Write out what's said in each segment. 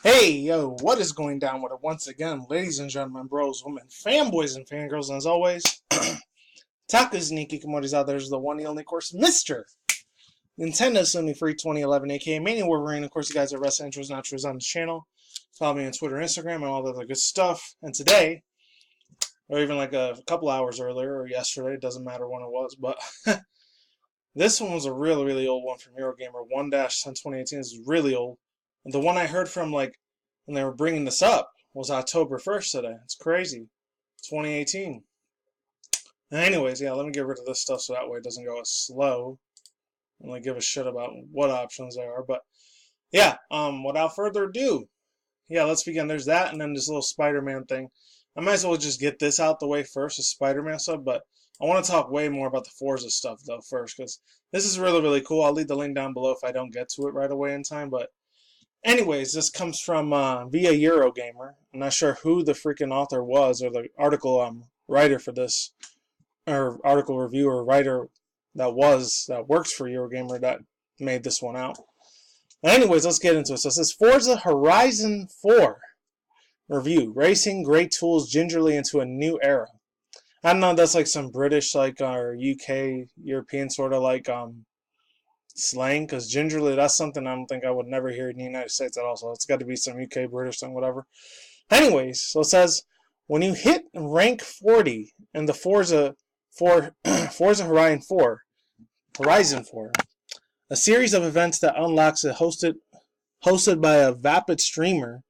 Hey, yo, what is going down with it once again, ladies and gentlemen, bros, women, fanboys, and fangirls, and as always, Takas Niki Komodi's out there's the one and only, of course, Mr. Nintendo Sony Free 2011, aka Mania Wolverine. Of course, you guys are wrestling intros and outros on the channel. Follow me on Twitter, Instagram, and all that other good stuff. And today, or even like a couple hours earlier, or yesterday, it doesn't matter when it was, but this one was a really, really old one from Eurogamer. 1-10-2018 is really old. And the one I heard from, like, when they were bringing this up was October 1st today. It's crazy. 2018. Anyways, yeah, let me get rid of this stuff so that way it doesn't go as slow. And like give a shit about what options there are. But yeah, without further ado, yeah, let's begin. There's that, and then this little Spider-Man thing. I might as well just get this out the way first, the Spider-Man stuff, but I want to talk way more about the Forza stuff though first, because this is really, really cool. I'll leave the link down below if I don't get to it right away in time, but anyways, this comes from via Eurogamer. I'm not sure who the freaking author was or the article writer for this, or article reviewer writer that works for Eurogamer that made this one out. Anyways, let's get into it. So it says Forza Horizon 4 review: racing great tools gingerly into a new era. I don't know, that's like some British, like, or UK, European sort of like slang, because gingerly, that's something I don't think I would never hear in the United States at all, so it's got to be some UK, British thing, whatever. Anyways, so it says, when you hit rank 40 in the Forza Horizon 4, a series of events that unlocks it hosted by a vapid streamer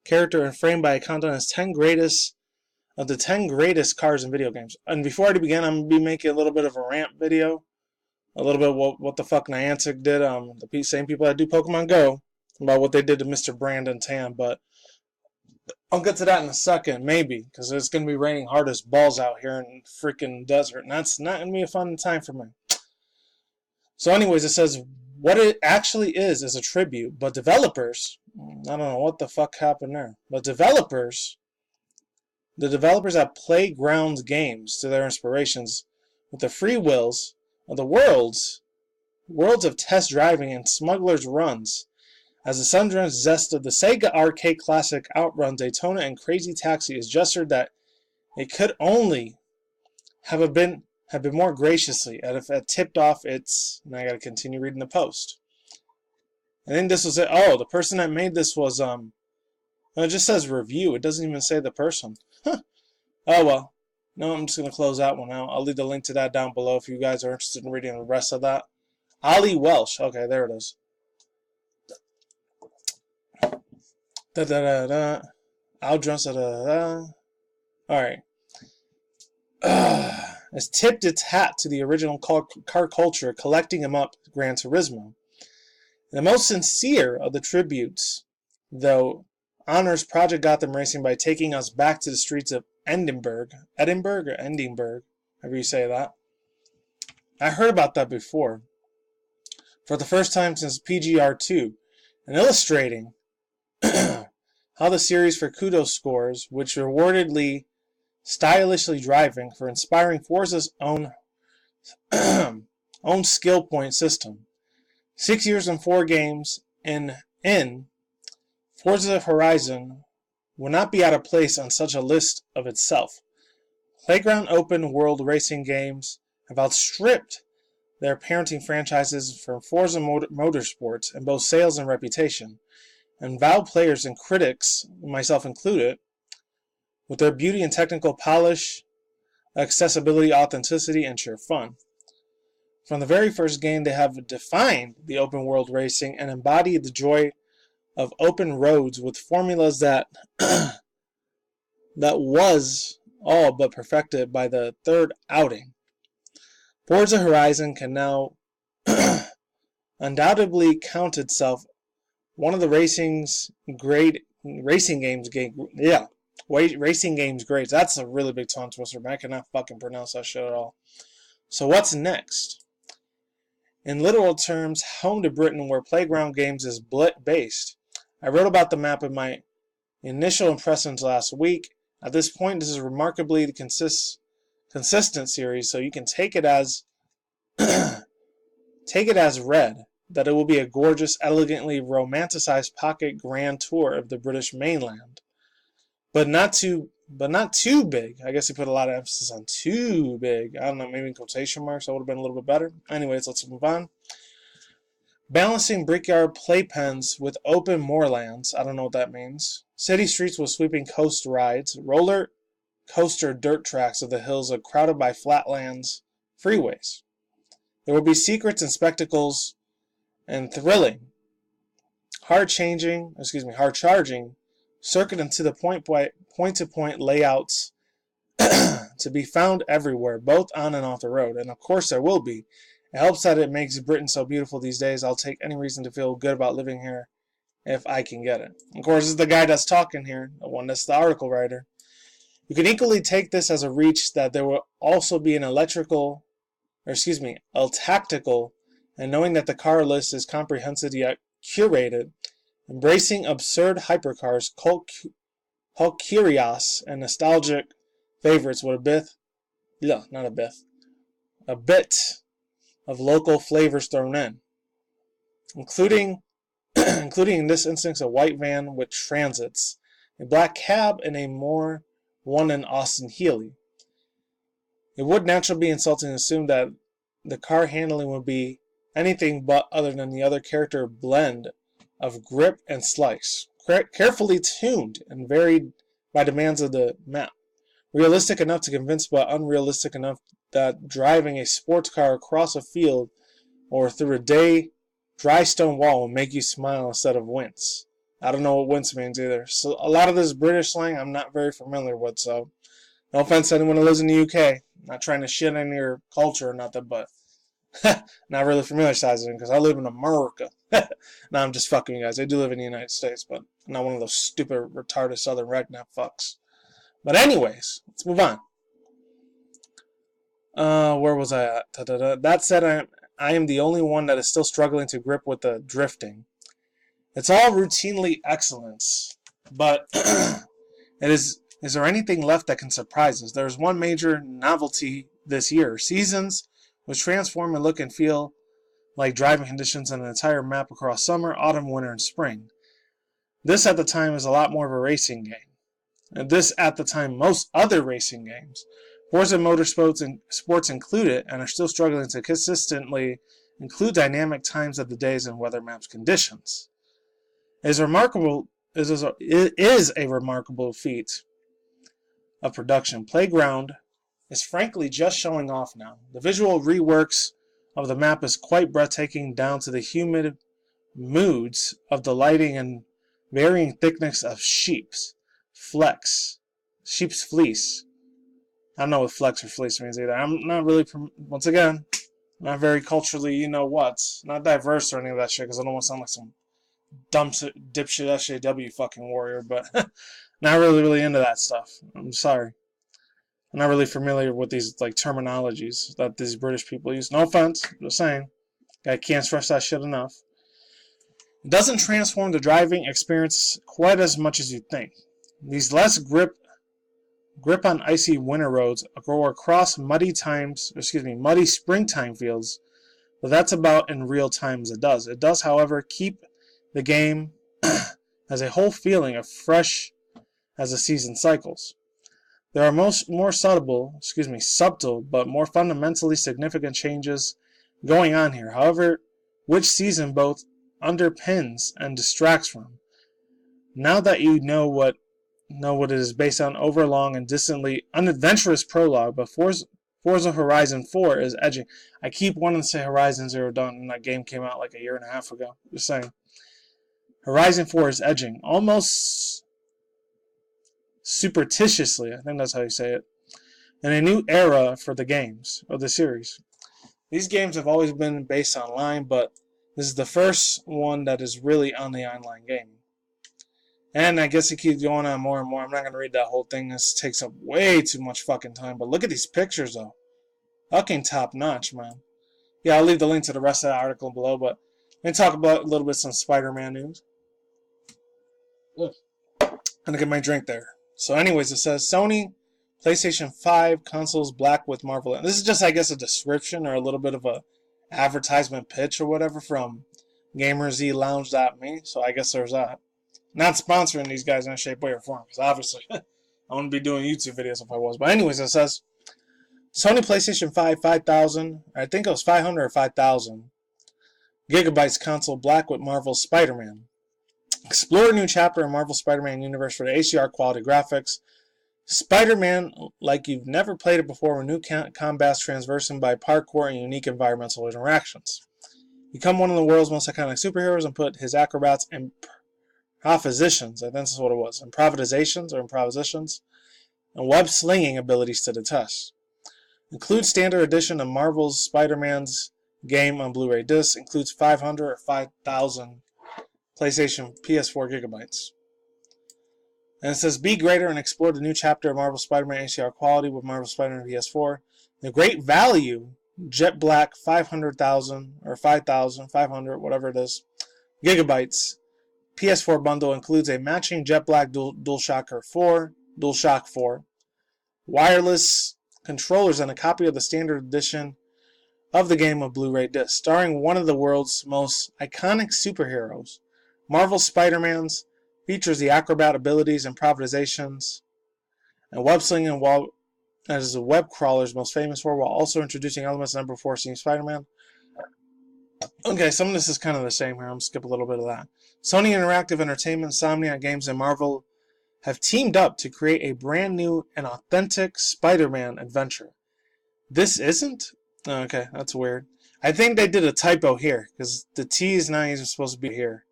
character and framed by a countdown as 10 greatest of the 10 greatest cars in video games. And before I begin, I'm going to be making a little bit of a rant video, a little bit of what the fuck Niantic did, the same people that do Pokemon Go, about what they did to Mr. Brandon Tam, but I'll get to that in a second, maybe, because it's going to be raining hard as balls out here in the freaking desert, and that's not going to be a fun time for me. So anyways, it says, what it actually is a tribute, but developers, I don't know what the fuck happened there, but the developers at Playgrounds Games to their inspirations with the free wills of the worlds of test driving and smugglers runs, as the sun-drenched zest of the Sega arcade classic Outrun, Daytona, and Crazy Taxi is gestured that it could only have been more graciously if it tipped off its. And I gotta continue reading the post. I think this was it. Oh, the person that made this was it just says review. It doesn't even say the person. Huh. Oh well. No, I'm just gonna close that one out. I'll leave the link to that down below if you guys are interested in reading the rest of that. Ollie Welsh. Okay, there it is. Da da da da. I'll dress da da da. Alright. Has tipped its hat to the original car culture, collecting them up Gran Turismo. The most sincere of the tributes, though, honors Project Gotham Racing by taking us back to the streets of Edinburgh, however you say that. I heard about that before, for the first time since PGR2, and illustrating how the series for kudos scores, which rewardedly stylishly driving for inspiring Forza's own skill point system. 6 years and 4 games in Forza Horizon will not be out of place on such a list of itself. Playground open world racing games have outstripped their parenting franchises from Forza Motorsports in both sales and reputation, and vowed players and critics, myself included, with their beauty and technical polish, accessibility, authenticity, and sheer fun. From the very first game, they have defined the open world racing and embodied the joy of open roads with formulas that was all but perfected by the third outing. Forza Horizon can now undoubtedly count itself one of the racing games greats. That's a really big tongue twister, man. I cannot fucking pronounce that shit at all. So what's next? In literal terms, home to Britain, where Playground Games is based. I wrote about the map in my initial impressions last week. At this point, this is remarkably consistent series, so you can take it as read. that it will be a gorgeous, elegantly romanticized pocket grand tour of the British mainland. But not too big. I guess he put a lot of emphasis on too big. I don't know, maybe in quotation marks, that would have been a little bit better. Anyways, let's move on. Balancing brickyard playpens with open moorlands. I don't know what that means. City streets with sweeping coast rides. Roller coaster dirt tracks of the hills are crowded by flatlands freeways. There will be secrets and spectacles and thrilling, hard charging, circuit and to the point-to-point layouts to be found everywhere, both on and off the road. And of course there will be. It helps that it makes Britain so beautiful these days. I'll take any reason to feel good about living here if I can get it. Of course, this is the guy that's talking here, the one that's the article writer. You can equally take this as a reach that there will also be an a tactical, and knowing that the car list is comprehensive yet curated, embracing absurd hypercars, cult curios, and nostalgic favorites with a bit of local flavors thrown in, including in this instance a white van with transits, a black cab, and a more one in Austin Healey. It would naturally be insulting to assume that the car handling would be anything but other than the other character blend of grip and slice, carefully tuned and varied by demands of the map. Realistic enough to convince, but unrealistic enough that driving a sports car across a field or through a dry stone wall will make you smile instead of wince. I don't know what wince means either. So a lot of this British slang I'm not very familiar with, so no offense to anyone who lives in the UK. I'm not trying to shit on your culture or nothing, but not really familiarizing because I live in America. No, I'm just fucking you guys. I do live in the United States, but I'm not one of those stupid, retarded southern redneck fucks. But anyways, let's move on. Where was I at? That said, I am the only one that is still struggling to grip with the drifting. It's all routinely excellence, but is there anything left that can surprise us? There's one major novelty this year. Seasons, which transform and look and feel like driving conditions on an entire map across summer, autumn, winter, and spring. This at the time is a lot more of a racing game. And this at the time most other racing games, Forza Motorsports and sports included, and are still struggling to consistently include dynamic times of the days and weather maps conditions. It is a remarkable feat of production. Playground is frankly just showing off now. The visual reworks of the map is quite breathtaking, down to the humid moods of the lighting and varying thickness of sheep's fleece. I don't know what flex or fleece means either. I'm not really, once again, not very culturally, not diverse or any of that shit, because I don't want to sound like some dumb dipshit SJW fucking warrior, but not really into that stuff. I'm sorry. I'm not really familiar with these like terminologies that these British people use. No offense, I'm just saying. I can't stress that shit enough. It doesn't transform the driving experience quite as much as you'd think. These less grip on icy winter roads go across muddy springtime fields, but that's about in real time as it does. It does, however, keep the game as a whole feeling of fresh as the season cycles. There are more subtle, but more fundamentally significant changes going on here, however, which season both underpins and distracts from. Now that you know what it is based on, overlong and distantly unadventurous prologue, but Forza Horizon 4 is edging. I keep wanting to say Horizon Zero Dawn, and that game came out like a year and a half ago. Just saying. Horizon 4 is edging, almost superstitiously, I think that's how you say it, in a new era for the games of the series. These games have always been based online, but this is the first one that is really on the online gaming. And I guess it keeps going on more and more. I'm not going to read that whole thing. This takes up way too much fucking time. But look at these pictures, though. Fucking top notch, man. Yeah, I'll leave the link to the rest of the article below. But let me talk about a little bit some Spiderman news. I'm going to get my drink there. So anyways, it says Sony PlayStation 5 consoles black with Marvel. This is just, I guess, a description or a little bit of a advertisement pitch or whatever from GamerZLounge.me, so I guess there's that. Not sponsoring these guys in any shape, way, or form, because obviously I wouldn't be doing YouTube videos if I was. But anyways, it says Sony PlayStation 5 5,000, I think it was 500 or 5,000 gigabytes console black with Marvel's Spider-Man. Explore a new chapter in Marvel's Spider-Man universe for the HDR quality graphics. Spider-Man like you've never played it before with new combats traversing by parkour and unique environmental interactions. Become one of the world's most iconic superheroes and put his acrobats and improvisations, I think that's what it was, improvisations and web slinging abilities to the test. Includes standard edition of Marvel's Spider-Man's game on Blu-ray disc. Includes 500 or 5,000 PlayStation ps4 gigabytes. And it says, be greater and explore the new chapter of Marvel Spider-Man HDR quality with Marvel Spider-Man PS4. The great value, jet black 500,000 or 5,500, whatever it is, gigabytes. PS4 bundle includes a matching jet black DualShock 4, wireless controllers, and a copy of the standard edition of the game of Blu-ray disc, starring one of the world's most iconic superheroes. Marvel Spider-Man's features the acrobat abilities, improvisations, and web slinging, while as the web crawler is most famous for, while also introducing elements never before seen Spider-Man. Okay, some of this is kind of the same here. I'm going to skip a little bit of that. Sony Interactive Entertainment, Insomniac Games, and Marvel have teamed up to create a brand new and authentic Spider-Man adventure. This isn't? Okay, that's weird. I think they did a typo here, because the T is not even supposed to be here.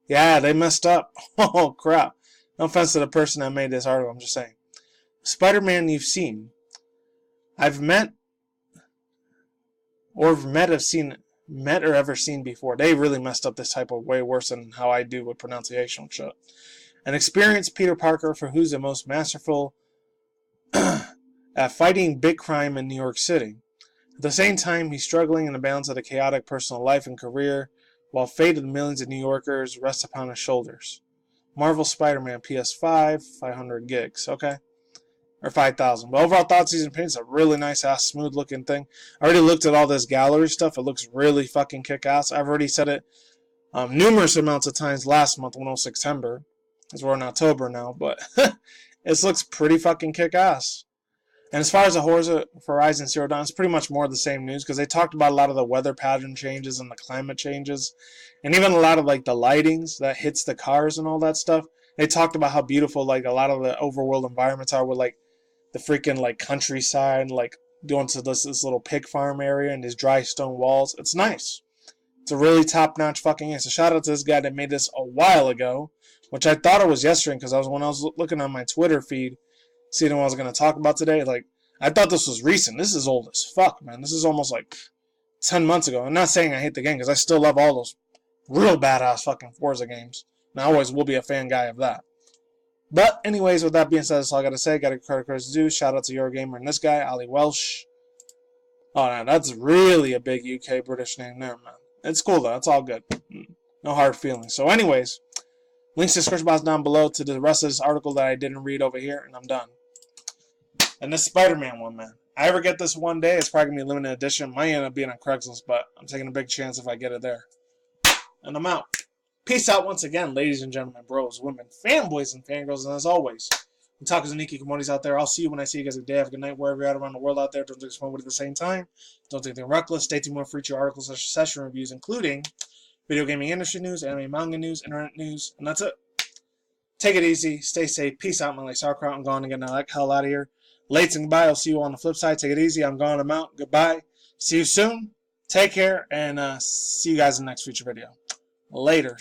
Yeah, they messed up. Oh, crap. No offense to the person that made this article, I'm just saying. Spider-Man you've seen. I've met or ever seen before. They really messed up this typo way worse than how I do with pronunciation and shit. An experienced Peter Parker for who's the most masterful at fighting big crime in New York City. At the same time, he's struggling in the balance of a chaotic personal life and career, while fate of the millions of New Yorkers rests upon his shoulders. Marvel Spider-Man PS5, 500 gigs, okay? Or 5,000. But overall thoughts, season paint, it's a really nice ass, smooth looking thing. I already looked at all this gallery stuff. It looks really fucking kick ass. I've already said it numerous amounts of times last month when it was September, because we're in October now, but it looks pretty fucking kick ass. And as far as the Forza Horizon Zero Dawn, it's pretty much more of the same news, because they talked about a lot of the weather pattern changes and the climate changes, and even a lot of like the lightings that hits the cars and all that stuff. They talked about how beautiful like a lot of the overworld environments are, with like the freaking like countryside, like going to this little pig farm area and these dry stone walls. It's nice. It's a really top-notch fucking game. So shout out to this guy that made this a while ago, which I thought it was yesterday, because when I was looking on my Twitter feed, seeing what I was going to talk about today, like, I thought this was recent. This is old as fuck, man. This is almost like 10 months ago. I'm not saying I hate the game, because I still love all those real badass fucking Forza games. And I always will be a fan guy of that. But anyways, with that being said, that's all I got to say. Got a credit to do. Shout out to Eurogamer and this guy, Ali Welsh. Oh, no, that's really a big UK British name there, man. It's cool, though. It's all good. No hard feelings. So anyways, links to the description box down below to the rest of this article that I didn't read over here, and I'm done. And this Spider-Man one, man. I ever get this one day, it's probably going to be a limited edition. Might end up being on Craigslist, but I'm taking a big chance if I get it there. And I'm out. Peace out once again, ladies and gentlemen, bros, women, fanboys, and fangirls. And as always, we talk as Niki commodities out there. I'll see you when I see you guys. A day. Have a good night wherever you're at around the world out there. Don't take fun with it at the same time. Don't take anything reckless. Stay tuned for future articles, session reviews, including video gaming industry news, anime, manga news, internet news, and that's it. Take it easy. Stay safe. Peace out, my like sauerkraut. I'm gone and getting the hell out of here. Late and goodbye. I'll see you on the flip side. Take it easy. I'm gone. I'm out. Goodbye. See you soon. Take care, and see you guys in the next future video. Later.